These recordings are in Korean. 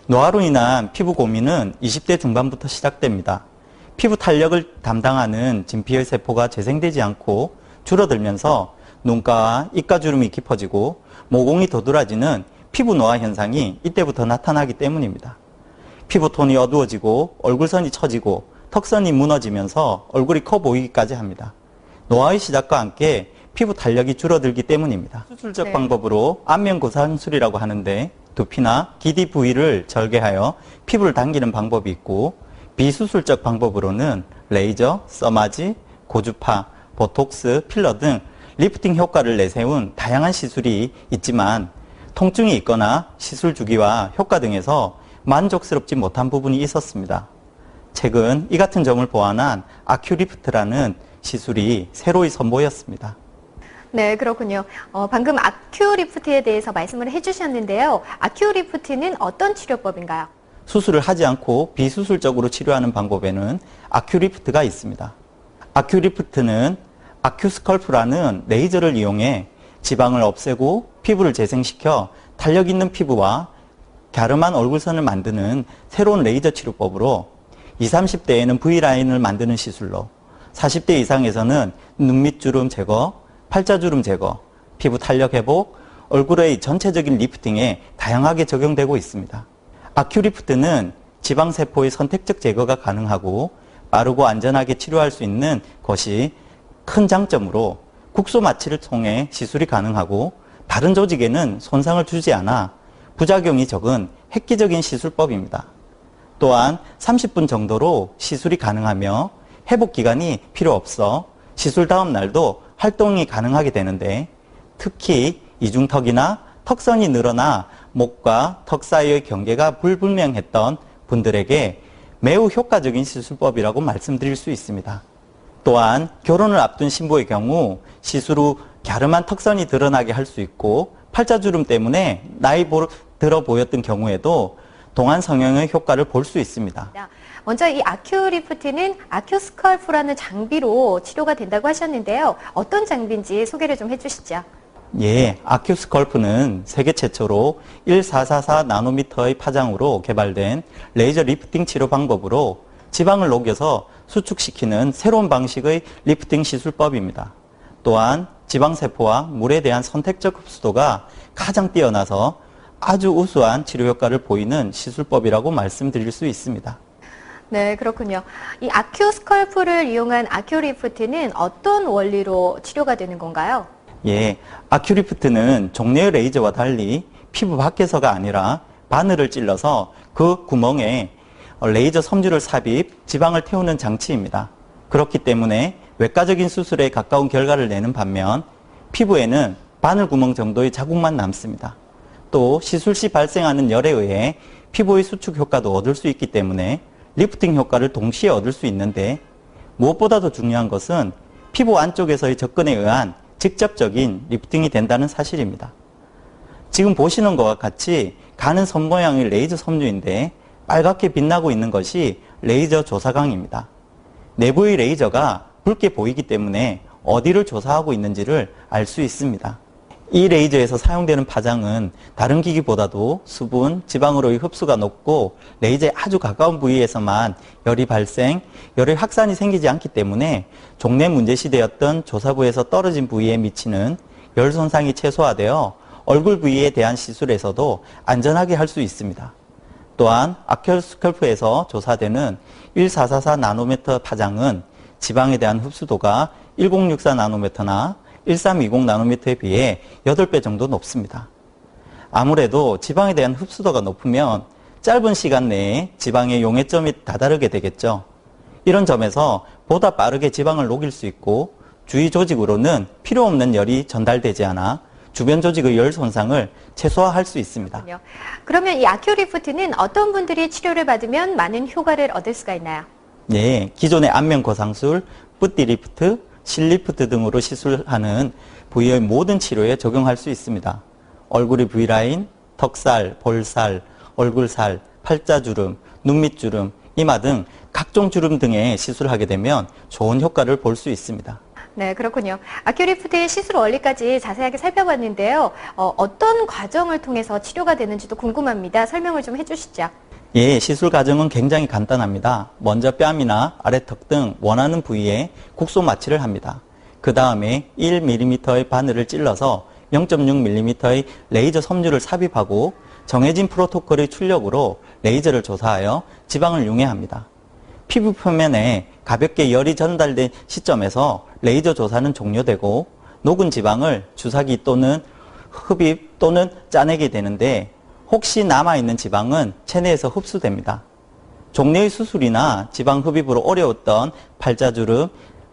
노화로 인한 피부 고민은 20대 중반부터 시작됩니다. 피부 탄력을 담당하는 진피의 세포가 재생되지 않고 줄어들면서 눈가와 입가주름이 깊어지고 모공이 도드라지는 피부 노화 현상이 이때부터 나타나기 때문입니다. 피부톤이 어두워지고 얼굴선이 처지고 턱선이 무너지면서 얼굴이 커 보이기까지 합니다. 노화의 시작과 함께 피부 탄력이 줄어들기 때문입니다. 수술적 방법으로 안면 고상술이라고 하는데 두피나 기디 부위를 절개하여 피부를 당기는 방법이 있고, 비수술적 방법으로는 레이저, 써마지, 고주파, 보톡스, 필러 등 리프팅 효과를 내세운 다양한 시술이 있지만 통증이 있거나 시술 주기와 효과 등에서 만족스럽지 못한 부분이 있었습니다. 최근 이 같은 점을 보완한 아큐리프트라는 시술이 새로이 선보였습니다. 네, 그렇군요. 방금 아큐리프트에 대해서 말씀을 해주셨는데요. 아큐리프트는 어떤 치료법인가요? 수술을 하지 않고 비수술적으로 치료하는 방법에는 아큐리프트가 있습니다. 아큐리프트는 아큐스컬프라는 레이저를 이용해 지방을 없애고 피부를 재생시켜 탄력 있는 피부와 갸름한 얼굴선을 만드는 새로운 레이저 치료법으로 20, 30대에는 V라인을 만드는 시술로, 40대 이상에서는 눈밑주름 제거, 팔자주름 제거, 피부 탄력 회복, 얼굴의 전체적인 리프팅에 다양하게 적용되고 있습니다. 아큐리프트는 지방세포의 선택적 제거가 가능하고 빠르고 안전하게 치료할 수 있는 것이 큰 장점으로 국소 마취를 통해 시술이 가능하고 다른 조직에는 손상을 주지 않아 부작용이 적은 획기적인 시술법입니다. 또한 30분 정도로 시술이 가능하며 회복 기간이 필요 없어 시술 다음 날도 활동이 가능하게 되는데, 특히 이중턱이나 턱선이 늘어나 목과 턱 사이의 경계가 불분명했던 분들에게 매우 효과적인 시술법이라고 말씀드릴 수 있습니다. 또한 결혼을 앞둔 신부의 경우 시술 후 갸름한 턱선이 드러나게 할 수 있고, 팔자주름 때문에 나이 들어 보였던 경우에도 동안 성형의 효과를 볼 수 있습니다. 먼저 이 아큐리프트는 아큐스컬프라는 장비로 치료가 된다고 하셨는데요. 어떤 장비인지 소개를 좀 해주시죠. 예, 아큐스컬프는 세계 최초로 1444 나노미터의 파장으로 개발된 레이저 리프팅 치료 방법으로 지방을 녹여서 수축시키는 새로운 방식의 리프팅 시술법입니다. 또한 지방세포와 물에 대한 선택적 흡수도가 가장 뛰어나서 아주 우수한 치료 효과를 보이는 시술법이라고 말씀드릴 수 있습니다. 네, 그렇군요. 이 아큐스컬프를 이용한 아큐리프트는 어떤 원리로 치료가 되는 건가요? 예, 아큐리프트는 종래의 레이저와 달리 피부 밖에서가 아니라 바늘을 찔러서 그 구멍에 레이저 섬유를 삽입, 지방을 태우는 장치입니다. 그렇기 때문에 외과적인 수술에 가까운 결과를 내는 반면 피부에는 바늘 구멍 정도의 자국만 남습니다. 또 시술 시 발생하는 열에 의해 피부의 수축 효과도 얻을 수 있기 때문에 리프팅 효과를 동시에 얻을 수 있는데, 무엇보다도 중요한 것은 피부 안쪽에서의 접근에 의한 직접적인 리프팅이 된다는 사실입니다. 지금 보시는 것과 같이 가는 선 모양의 레이저 섬유인데 빨갛게 빛나고 있는 것이 레이저 조사광입니다. 내부의 레이저가 붉게 보이기 때문에 어디를 조사하고 있는지를 알 수 있습니다. 이 레이저에서 사용되는 파장은 다른 기기보다도 수분, 지방으로의 흡수가 높고 레이저에 아주 가까운 부위에서만 열이 발생, 열의 확산이 생기지 않기 때문에 종래 문제시되었던 조사부에서 떨어진 부위에 미치는 열 손상이 최소화되어 얼굴 부위에 대한 시술에서도 안전하게 할 수 있습니다. 또한 아큐스컬프에서 조사되는 1444 나노미터 파장은 지방에 대한 흡수도가 1064 나노미터나 1320 나노미터에 비해 8배 정도 높습니다. 아무래도 지방에 대한 흡수도가 높으면 짧은 시간 내에 지방의 용해점이 다다르게 되겠죠. 이런 점에서 보다 빠르게 지방을 녹일 수 있고 주위 조직으로는 필요 없는 열이 전달되지 않아 주변 조직의 열 손상을 최소화할 수 있습니다. 그렇군요. 그러면 이 아큐리프트는 어떤 분들이 치료를 받으면 많은 효과를 얻을 수가 있나요? 네, 기존의 안면 거상술, 뿌띠 리프트, 실리프트 등으로 시술하는 부위의 모든 치료에 적용할 수 있습니다. 얼굴의 V라인, 턱살, 볼살, 얼굴살, 팔자주름, 눈밑주름, 이마 등 각종 주름 등에 시술하게 되면 좋은 효과를 볼 수 있습니다. 네, 그렇군요. 아큐리프트의 시술 원리까지 자세하게 살펴봤는데요. 어떤 과정을 통해서 치료가 되는지도 궁금합니다. 설명을 좀 해주시죠. 예, 시술 과정은 굉장히 간단합니다. 먼저 뺨이나 아래턱 등 원하는 부위에 국소 마취를 합니다. 그 다음에 1mm의 바늘을 찔러서 0.6mm의 레이저 섬유를 삽입하고 정해진 프로토콜의 출력으로 레이저를 조사하여 지방을 융해합니다. 피부 표면에 가볍게 열이 전달된 시점에서 레이저 조사는 종료되고 녹은 지방을 주사기 또는 흡입 또는 짜내게 되는데 혹시 남아있는 지방은 체내에서 흡수됩니다. 종래의 수술이나 지방 흡입으로 어려웠던 팔자주름,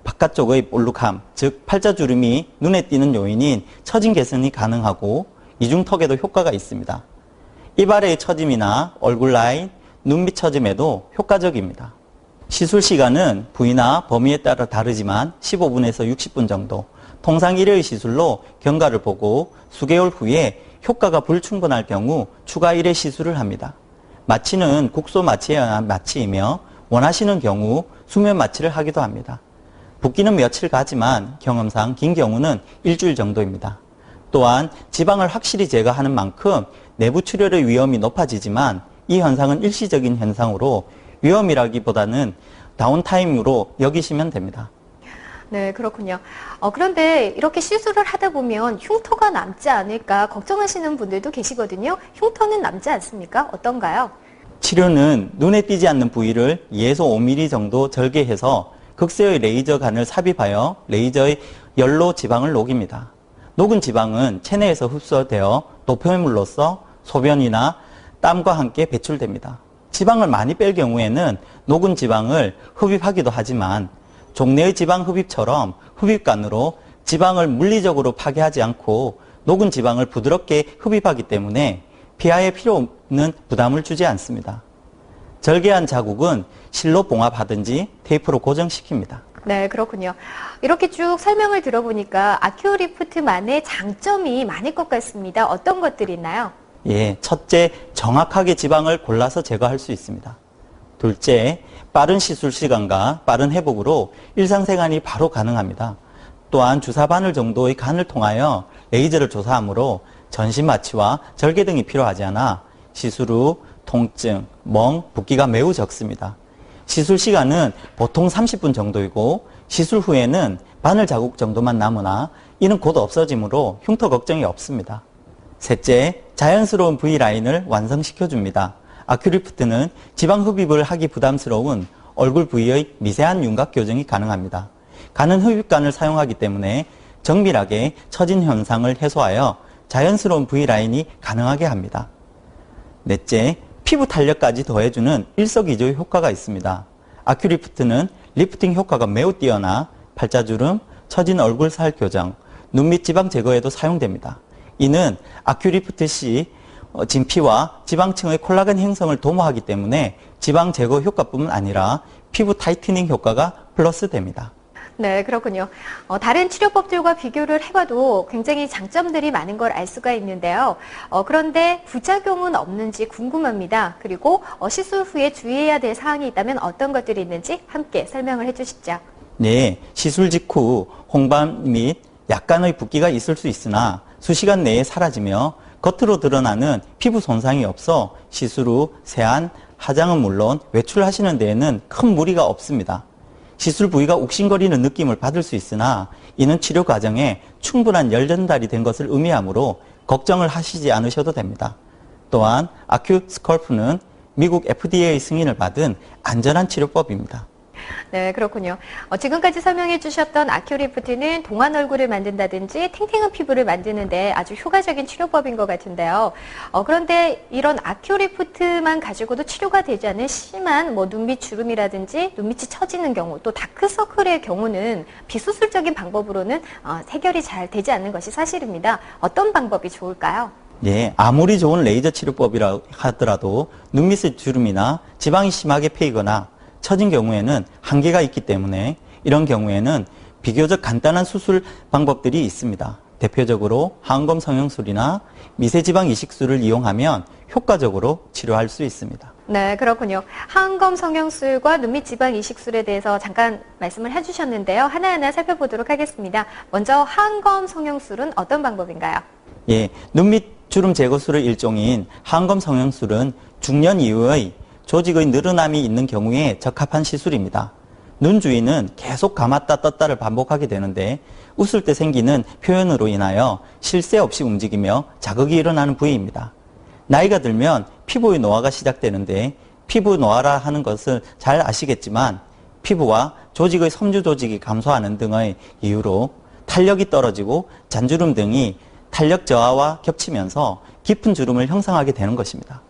바깥쪽의 볼록함, 즉 팔자주름이 눈에 띄는 요인인 처진 개선이 가능하고 이중턱에도 효과가 있습니다. 입 아래의 처짐이나 얼굴 라인, 눈 밑 처짐에도 효과적입니다. 시술 시간은 부위나 범위에 따라 다르지만 15분에서 60분 정도, 통상 1회의 시술로 경과를 보고 수개월 후에 효과가 불충분할 경우 추가 1회 시술을 합니다. 마취는 국소 마취에 의한 마취이며 원하시는 경우 수면 마취를 하기도 합니다. 붓기는 며칠 가지만 경험상 긴 경우는 일주일 정도입니다. 또한 지방을 확실히 제거하는 만큼 내부 출혈의 위험이 높아지지만 이 현상은 일시적인 현상으로 위험이라기보다는 다운타임으로 여기시면 됩니다. 네, 그렇군요. 그런데 이렇게 시술을 하다 보면 흉터가 남지 않을까 걱정하시는 분들도 계시거든요. 흉터는 남지 않습니까? 어떤가요? 치료는 눈에 띄지 않는 부위를 2에서 5mm 정도 절개해서 극세의 레이저관을 삽입하여 레이저의 열로 지방을 녹입니다. 녹은 지방은 체내에서 흡수되어 노폐물로서 소변이나 땀과 함께 배출됩니다. 지방을 많이 뺄 경우에는 녹은 지방을 흡입하기도 하지만 종래의 지방 흡입처럼 흡입관으로 지방을 물리적으로 파괴하지 않고 녹은 지방을 부드럽게 흡입하기 때문에 피하에 필요 없는 부담을 주지 않습니다. 절개한 자국은 실로 봉합하든지 테이프로 고정시킵니다. 네, 그렇군요. 이렇게 쭉 설명을 들어보니까 아큐리프트만의 장점이 많을 것 같습니다. 어떤 것들이 있나요? 예, 첫째, 정확하게 지방을 골라서 제거할 수 있습니다. 둘째, 빠른 시술 시간과 빠른 회복으로 일상생활이 바로 가능합니다. 또한 주사 바늘 정도의 간을 통하여 레이저를 조사하므로 전신 마취와 절개 등이 필요하지 않아 시술 후 통증, 멍, 붓기가 매우 적습니다. 시술 시간은 보통 30분 정도이고 시술 후에는 바늘 자국 정도만 남으나 이는 곧 없어지므로 흉터 걱정이 없습니다. 셋째, 자연스러운 V라인을 완성시켜줍니다. 아큐리프트는 지방 흡입을 하기 부담스러운 얼굴 부위의 미세한 윤곽 교정이 가능합니다. 가는 흡입관을 사용하기 때문에 정밀하게 처진 현상을 해소하여 자연스러운 V라인이 가능하게 합니다. 넷째, 피부 탄력까지 더해주는 일석이조의 효과가 있습니다. 아큐리프트는 리프팅 효과가 매우 뛰어나 팔자주름, 처진 얼굴 살 교정, 눈 밑 지방 제거에도 사용됩니다. 이는 아큐리프트 시 진피와 지방층의 콜라겐 형성을 도모하기 때문에 지방 제거 효과뿐만 아니라 피부 타이트닝 효과가 플러스됩니다. 네, 그렇군요. 다른 치료법들과 비교를 해봐도 굉장히 장점들이 많은 걸 알 수가 있는데요. 그런데 부작용은 없는지 궁금합니다. 그리고 시술 후에 주의해야 될 사항이 있다면 어떤 것들이 있는지 함께 설명을 해주시죠. 네, 시술 직후 홍반 및 약간의 붓기가 있을 수 있으나 수시간 내에 사라지며 겉으로 드러나는 피부 손상이 없어 시술 후 세안, 화장은 물론 외출하시는 데에는 큰 무리가 없습니다. 시술 부위가 욱신거리는 느낌을 받을 수 있으나 이는 치료 과정에 충분한 열 전달이 된 것을 의미하므로 걱정을 하시지 않으셔도 됩니다. 또한 아큐 스컬프는 미국 FDA 승인을 받은 안전한 치료법입니다. 네, 그렇군요. 지금까지 설명해 주셨던 아큐리프트는 동안 얼굴을 만든다든지 탱탱한 피부를 만드는데 아주 효과적인 치료법인 것 같은데요. 그런데 이런 아큐리프트만 가지고도 치료가 되지 않는 심한 눈밑 주름이라든지 눈밑이 처지는 경우, 또 다크서클의 경우는 비수술적인 방법으로는 해결이 잘 되지 않는 것이 사실입니다. 어떤 방법이 좋을까요? 예, 아무리 좋은 레이저 치료법이라 하더라도 눈밑의 주름이나 지방이 심하게 패이거나 처진 경우에는 한계가 있기 때문에 이런 경우에는 비교적 간단한 수술 방법들이 있습니다. 대표적으로 항검 성형술이나 미세지방 이식술을 이용하면 효과적으로 치료할 수 있습니다. 네, 그렇군요. 항검 성형술과 눈밑 지방 이식술에 대해서 잠깐 말씀을 해주셨는데요. 하나하나 살펴보도록 하겠습니다. 먼저 항검 성형술은 어떤 방법인가요? 예, 눈밑 주름 제거술의 일종인 항검 성형술은 중년 이후의 조직의 늘어남이 있는 경우에 적합한 시술입니다. 눈 주위는 계속 감았다 떴다를 반복하게 되는데 웃을 때 생기는 표현으로 인하여 쉴 새 없이 움직이며 자극이 일어나는 부위입니다. 나이가 들면 피부의 노화가 시작되는데 피부 노화라 하는 것을 잘 아시겠지만 피부와 조직의 섬유 조직이 감소하는 등의 이유로 탄력이 떨어지고 잔주름 등이 탄력 저하와 겹치면서 깊은 주름을 형성하게 되는 것입니다.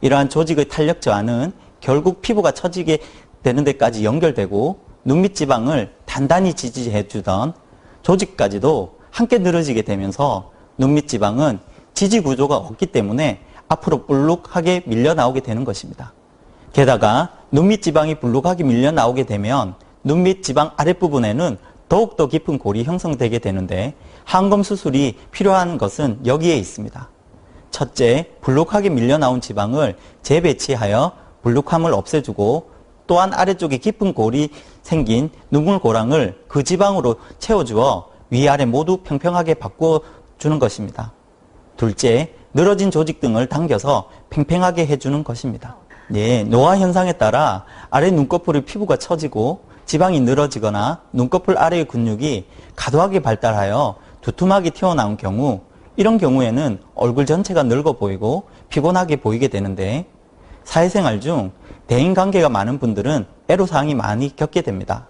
이러한 조직의 탄력 저하는 결국 피부가 처지게 되는 데까지 연결되고 눈밑 지방을 단단히 지지해 주던 조직까지도 함께 늘어지게 되면서 눈밑 지방은 지지 구조가 없기 때문에 앞으로 불룩하게 밀려 나오게 되는 것입니다. 게다가 눈밑 지방이 불룩하게 밀려 나오게 되면 눈밑 지방 아랫부분에는 더욱더 깊은 골이 형성되게 되는데 항검 수술이 필요한 것은 여기에 있습니다. 첫째, 불룩하게 밀려 나온 지방을 재배치하여 불룩함을 없애주고 또한 아래쪽에 깊은 골이 생긴 눈물고랑을 그 지방으로 채워주어 위아래 모두 평평하게 바꿔주는 것입니다. 둘째, 늘어진 조직 등을 당겨서 팽팽하게 해주는 것입니다. 네, 노화 현상에 따라 아래 눈꺼풀의 피부가 처지고 지방이 늘어지거나 눈꺼풀 아래의 근육이 과도하게 발달하여 두툼하게 튀어나온 경우, 이런 경우에는 얼굴 전체가 늙어 보이고 피곤하게 보이게 되는데 사회생활 중 대인관계가 많은 분들은 애로사항이 많이 겪게 됩니다.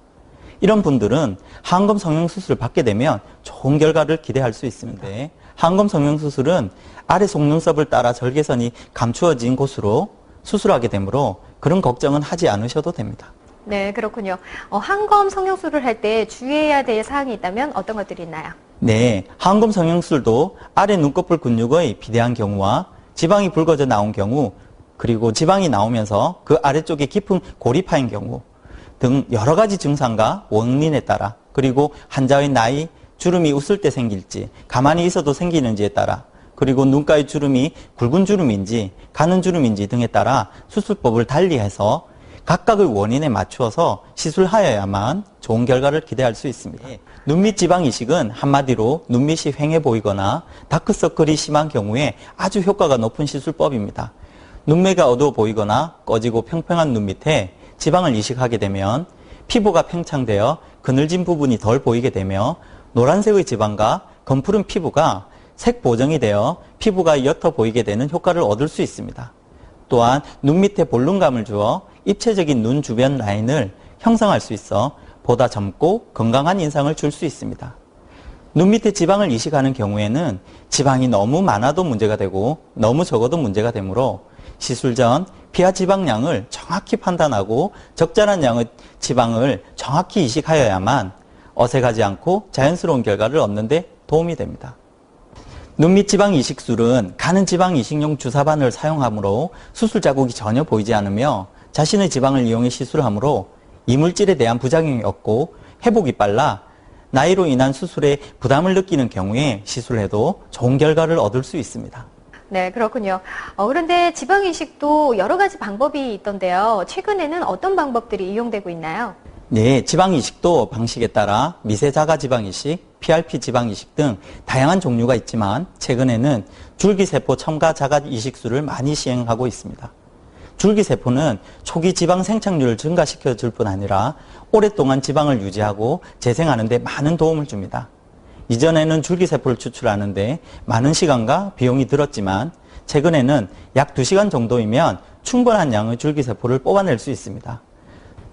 이런 분들은 항검 성형수술을 받게 되면 좋은 결과를 기대할 수 있습니다. 항검 성형수술은 아래 속눈썹을 따라 절개선이 감추어진 곳으로 수술하게 되므로 그런 걱정은 하지 않으셔도 됩니다. 네, 그렇군요. 항검 성형술을 할 때 주의해야 될 사항이 있다면 어떤 것들이 있나요? 네, 항검 성형술도 아래 눈꺼풀 근육의 비대한 경우와 지방이 붉어져 나온 경우, 그리고 지방이 나오면서 그 아래쪽에 깊은 골이 파인 경우 등 여러 가지 증상과 원인에 따라, 그리고 환자의 나이, 주름이 웃을 때 생길지 가만히 있어도 생기는지에 따라, 그리고 눈가의 주름이 굵은 주름인지 가는 주름인지 등에 따라 수술법을 달리해서 각각의 원인에 맞추어서 시술하여야만 좋은 결과를 기대할 수 있습니다. 눈밑 지방 이식은 한마디로 눈밑이 휑해 보이거나 다크서클이 심한 경우에 아주 효과가 높은 시술법입니다. 눈매가 어두워 보이거나 꺼지고 평평한 눈 밑에 지방을 이식하게 되면 피부가 팽창되어 그늘진 부분이 덜 보이게 되며 노란색의 지방과 검푸른 피부가 색 보정이 되어 피부가 옅어 보이게 되는 효과를 얻을 수 있습니다. 또한 눈 밑에 볼륨감을 주어 입체적인 눈 주변 라인을 형성할 수 있어 보다 젊고 건강한 인상을 줄 수 있습니다. 눈 밑에 지방을 이식하는 경우에는 지방이 너무 많아도 문제가 되고 너무 적어도 문제가 되므로 시술 전 피하 지방량을 정확히 판단하고 적절한 양의 지방을 정확히 이식하여야만 어색하지 않고 자연스러운 결과를 얻는 데 도움이 됩니다. 눈밑 지방 이식술은 가는 지방 이식용 주사바늘 사용하므로 수술 자국이 전혀 보이지 않으며 자신의 지방을 이용해 시술하므로 이물질에 대한 부작용이 없고 회복이 빨라 나이로 인한 수술에 부담을 느끼는 경우에 시술해도 좋은 결과를 얻을 수 있습니다. 네, 그렇군요. 그런데 지방 이식도 여러 가지 방법이 있던데요. 최근에는 어떤 방법들이 이용되고 있나요? 네, 지방 이식도 방식에 따라 미세 자가 지방 이식, PRP 지방 이식 등 다양한 종류가 있지만 최근에는 줄기세포 첨가 자가 이식술을 많이 시행하고 있습니다. 줄기세포는 초기 지방 생착률을 증가시켜 줄 뿐 아니라 오랫동안 지방을 유지하고 재생하는 데 많은 도움을 줍니다. 이전에는 줄기세포를 추출하는데 많은 시간과 비용이 들었지만 최근에는 약 2시간 정도이면 충분한 양의 줄기세포를 뽑아낼 수 있습니다.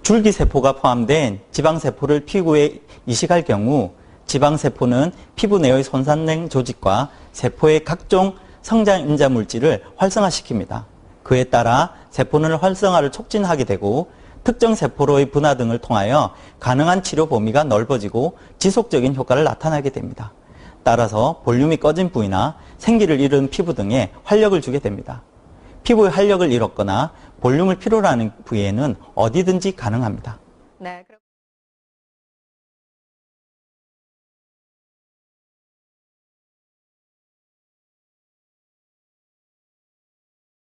줄기세포가 포함된 지방세포를 피부에 이식할 경우 지방세포는 피부 내의 손상된 조직과 세포의 각종 성장 인자 물질을 활성화시킵니다. 그에 따라 세포는 활성화를 촉진하게 되고 특정 세포로의 분화 등을 통하여 가능한 치료 범위가 넓어지고 지속적인 효과를 나타나게 됩니다. 따라서 볼륨이 꺼진 부위나 생기를 잃은 피부 등에 활력을 주게 됩니다. 피부의 활력을 잃었거나 볼륨을 필요로 하는 부위에는 어디든지 가능합니다. 네.